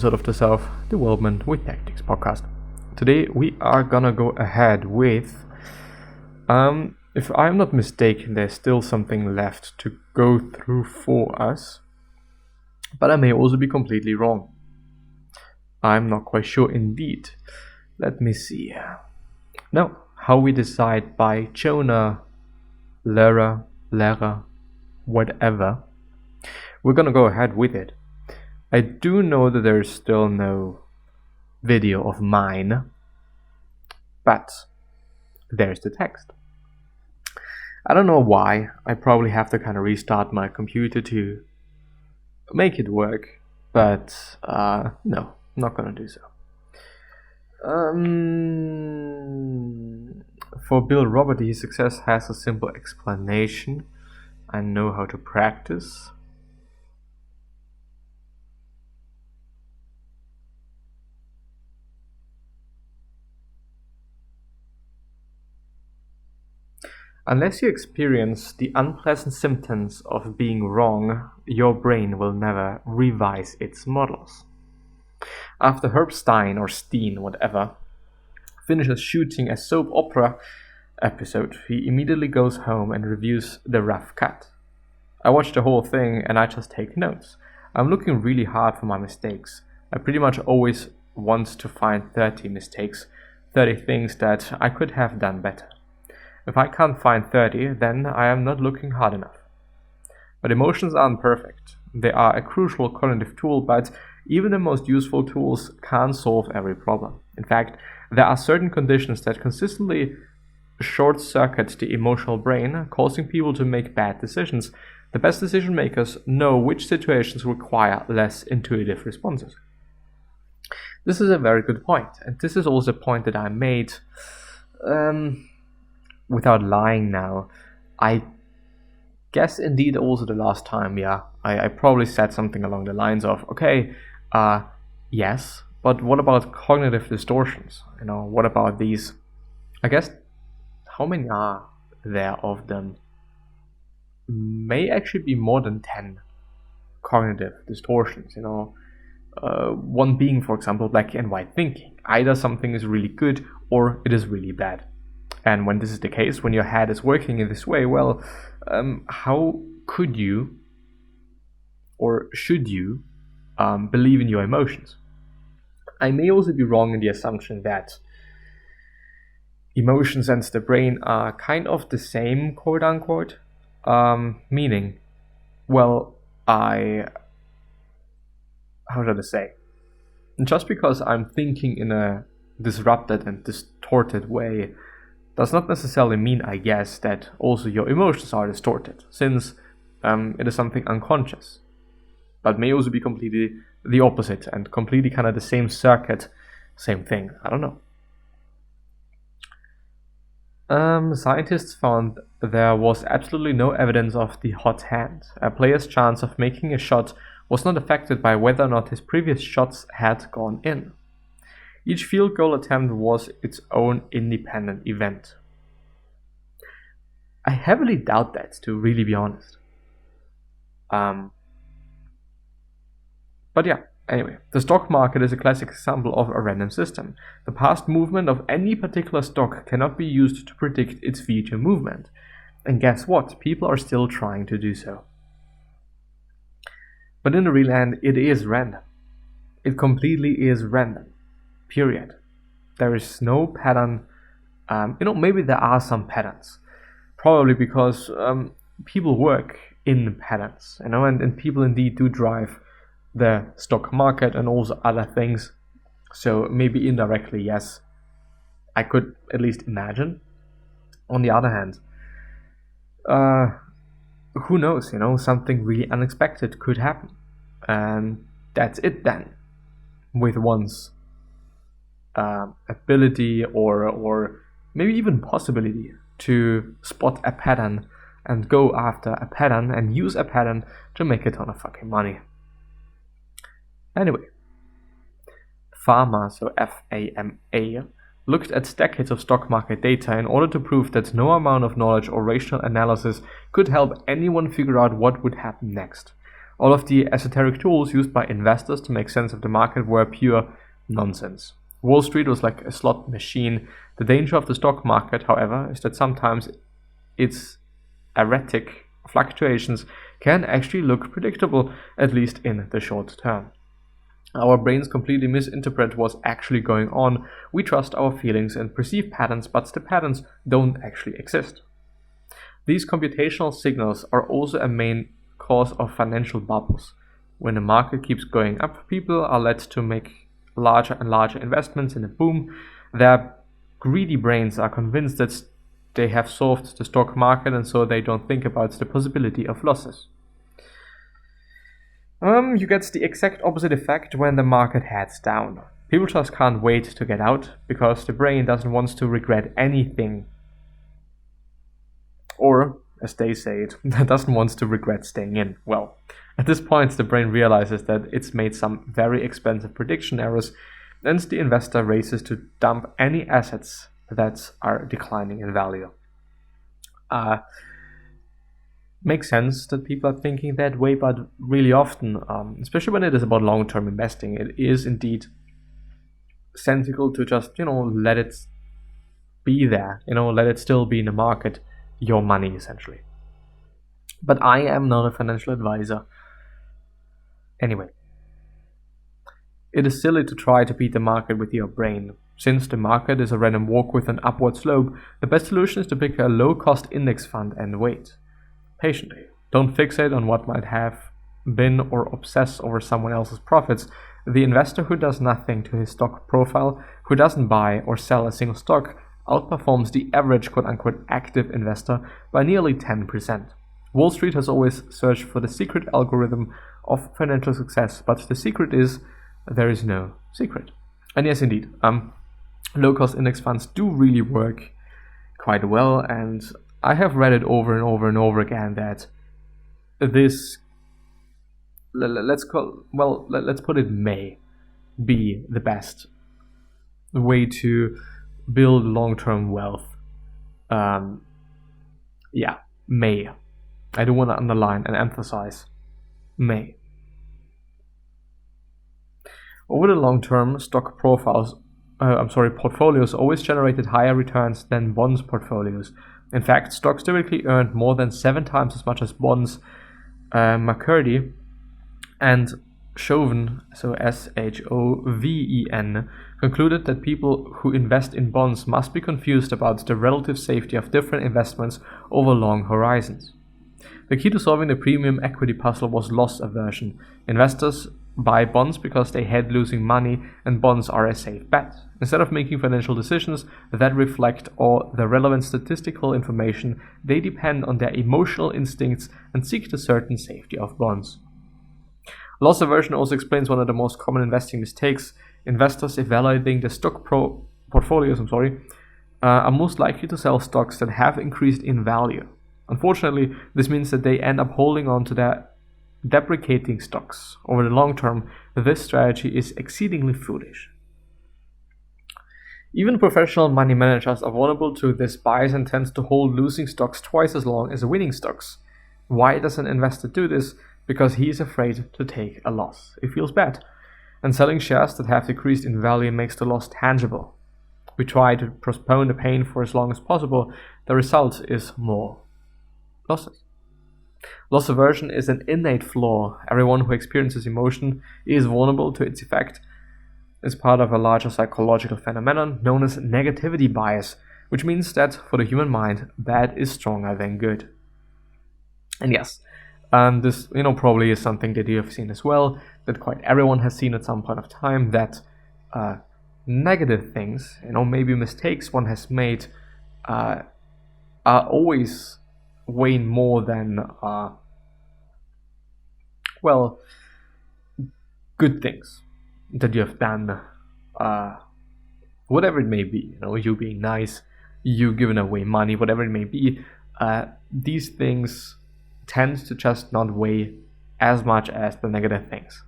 Of the Self-Development with Tactics podcast. Today we are gonna go ahead with, if I'm not mistaken, there's still something left to go through for us, but I may also be completely wrong. I'm not quite sure indeed. Let me see. No, how we decide by Jonah, Lara, whatever. We're gonna go ahead with it. I do know that there's still no video of mine, but there's the text. I don't know why. I probably have to kind of restart my computer to make it work, but no, not gonna do so. For Bill Robert, his success has a simple explanation. I know how to practice. Unless you experience the unpleasant symptoms of being wrong, your brain will never revise its models. After Herb Stein or Steen, whatever, finishes shooting a soap opera episode, he immediately goes home and reviews the rough cut. I watch the whole thing and I just take notes. I'm looking really hard for my mistakes. I pretty much always want to find 30 mistakes, 30 things that I could have done better. If I can't find 30, then I am not looking hard enough. But emotions aren't perfect. They are a crucial cognitive tool, but even the most useful tools can't solve every problem. In fact, there are certain conditions that consistently short-circuit the emotional brain, causing people to make bad decisions. The best decision makers know which situations require less intuitive responses. This is a very good point, and this is also a point that I made without lying now. I guess indeed also the last time, I probably said something along the lines of, okay, yes, but what about cognitive distortions? What about these? I guess, how many are there of them? May actually be more than 10 cognitive distortions, one being, for example, black and white thinking. Either something is really good or it is really bad. And when this is the case, when your head is working in this way, well, how could you or should you believe in your emotions? I may also be wrong in the assumption that emotions and the brain are kind of the same, quote unquote, meaning, well, how should I say? Just because I'm thinking in a disrupted and distorted way does not necessarily mean, I guess, that also your emotions are distorted, since it is something unconscious, but may also be completely the opposite and completely kind of the same circuit, same thing. I don't know. Scientists found there was absolutely no evidence of the hot hand. A player's chance of making a shot was not affected by whether or not his previous shots had gone in. Each field goal attempt was its own independent event. I heavily doubt that, to really be honest. But yeah, anyway, the stock market is a classic example of a random system. The past movement of any particular stock cannot be used to predict its future movement. And guess what? People are still trying to do so. But in the real end, it is random. It completely is random. Period. There is no pattern. Maybe there are some patterns. Probably because people work in patterns, and people indeed do drive the stock market and also other things. So maybe indirectly, yes, I could at least imagine. On the other hand, who knows, something really unexpected could happen. And that's it then, with one's ability or maybe even possibility to spot a pattern and go after a pattern and use a pattern to make a ton of fucking money. Anyway, Fama, so F-A-M-A, looked at decades of stock market data in order to prove that no amount of knowledge or rational analysis could help anyone figure out what would happen next. All of the esoteric tools used by investors to make sense of the market were pure nonsense. Wall Street was like a slot machine. The danger of the stock market, however, is that sometimes its erratic fluctuations can actually look predictable, at least in the short term. Our brains completely misinterpret what's actually going on. We trust our feelings and perceive patterns, but the patterns don't actually exist. These computational signals are also a main cause of financial bubbles. When the market keeps going up, people are led to make larger and larger investments in a boom. Their greedy brains are convinced that they have solved the stock market, and so they don't think about the possibility of losses. You get the exact opposite effect when the market heads down. People just can't wait to get out because the brain doesn't want to regret anything. Or, as they say it, doesn't want to regret staying in. Well, at this point the brain realizes that it's made some very expensive prediction errors, and the investor races to dump any assets that are declining in value. Makes sense that people are thinking that way, but really often, especially when it is about long-term investing, it is indeed sensible to just, let it be there, let it still be in the market, your money essentially. But I am not a financial advisor. Anyway, it is silly to try to beat the market with your brain. Since the market is a random walk with an upward slope, the best solution is to pick a low-cost index fund and wait patiently. Don't fixate on what might have been or obsess over someone else's profits. The investor who does nothing to his stock profile, who doesn't buy or sell a single stock, outperforms the average quote-unquote active investor by nearly 10%. Wall Street has always searched for the secret algorithm of financial success, but the secret is there is no secret. And yes, indeed, low-cost index funds do really work quite well, and I have read it over and over and over again that this, let's put it, may be the best way to build long-term wealth. May. I do want to underline and emphasize may. Over the long term, stock portfolios always generated higher returns than bonds portfolios. In fact, stocks typically earned more than 7 times as much as bonds. McCurdy and Chauvin, so Shoven, concluded that people who invest in bonds must be confused about the relative safety of different investments over long horizons. The key to solving the premium equity puzzle was loss aversion. Investors buy bonds because they hate losing money, and bonds are a safe bet. Instead of making financial decisions that reflect all the relevant statistical information, they depend on their emotional instincts and seek the certain safety of bonds. Loss aversion also explains one of the most common investing mistakes. Investors evaluating the stock portfolios are most likely to sell stocks that have increased in value. Unfortunately, this means that they end up holding on to their depreciating stocks. Over the long term, this strategy is exceedingly foolish. Even professional money managers are vulnerable to this bias and tend to hold losing stocks twice as long as winning stocks. Why does an investor do this? Because he is afraid to take a loss. It feels bad. And selling shares that have decreased in value makes the loss tangible. We try to postpone the pain for as long as possible. The result is more losses. Loss aversion is an innate flaw. Everyone who experiences emotion is vulnerable to its effect. It's part of a larger psychological phenomenon known as negativity bias, which means that for the human mind, bad is stronger than good. And yes, this probably is something that you have seen as well, that quite everyone has seen at some point of time, that negative things, maybe mistakes one has made, are always way more than good things that you have done, whatever it may be, you being nice, you giving away money, whatever it may be, these things tend to just not weigh as much as the negative things.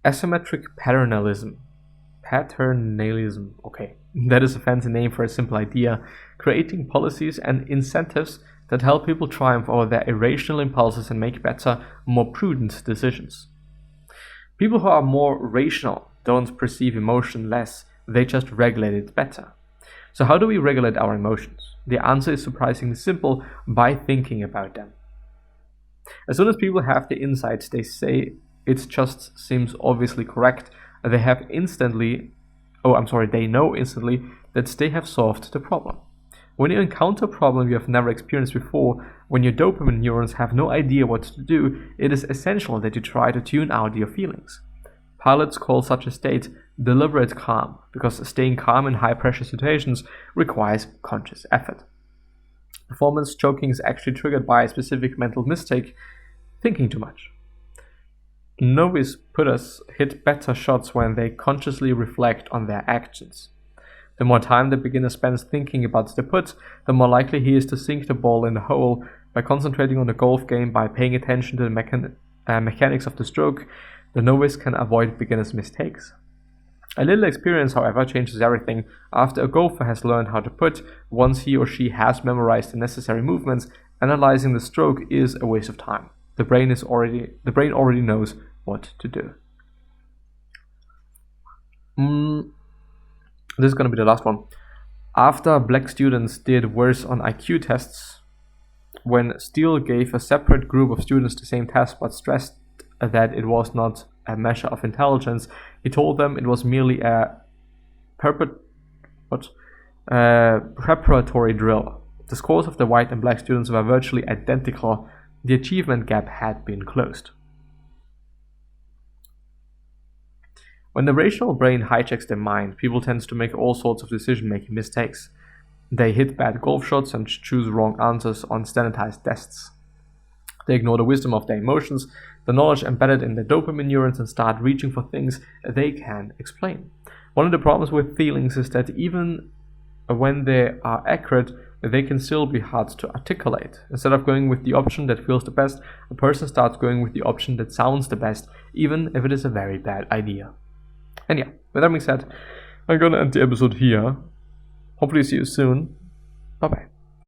Asymmetric paternalism, okay, that is a fancy name for a simple idea: creating policies and incentives that help people triumph over their irrational impulses and make better, more prudent decisions. People who are more rational don't perceive emotion less, they just regulate it better. So how do we regulate our emotions? The answer is surprisingly simple: by thinking about them. As soon as people have the insights, they say it just seems obviously correct, they know instantly that they have solved the problem. When you encounter a problem you have never experienced before, when your dopamine neurons have no idea what to do, it is essential that you try to tune out your feelings. Pilots call such a state deliberate calm, because staying calm in high-pressure situations requires conscious effort. Performance choking is actually triggered by a specific mental mistake: thinking too much. Novice putters hit better shots when they consciously reflect on their actions. The more time the beginner spends thinking about the putt, the more likely he is to sink the ball in the hole. By concentrating on the golf game, by paying attention to the mechanics of the stroke, the novice can avoid beginner's mistakes. A little experience, however, changes everything. After a golfer has learned how to putt, once he or she has memorized the necessary movements, analyzing the stroke is a waste of time. The brain already knows what to do. This is going to be the last one. After black students did worse on IQ tests, when Steele gave a separate group of students the same test but stressed that it was not a measure of intelligence, he told them it was merely a preparatory drill. The scores of the white and black students were virtually identical. The achievement gap had been closed. When the rational brain hijacks their mind, people tend to make all sorts of decision-making mistakes. They hit bad golf shots and choose wrong answers on standardized tests. They ignore the wisdom of their emotions, the knowledge embedded in their dopamine neurons, and start reaching for things they can explain. One of the problems with feelings is that even when they are accurate, they can still be hard to articulate. Instead of going with the option that feels the best, a person starts going with the option that sounds the best, even if it is a very bad idea. And yeah, with that being said, I'm gonna end the episode here. Hopefully see you soon. Bye bye.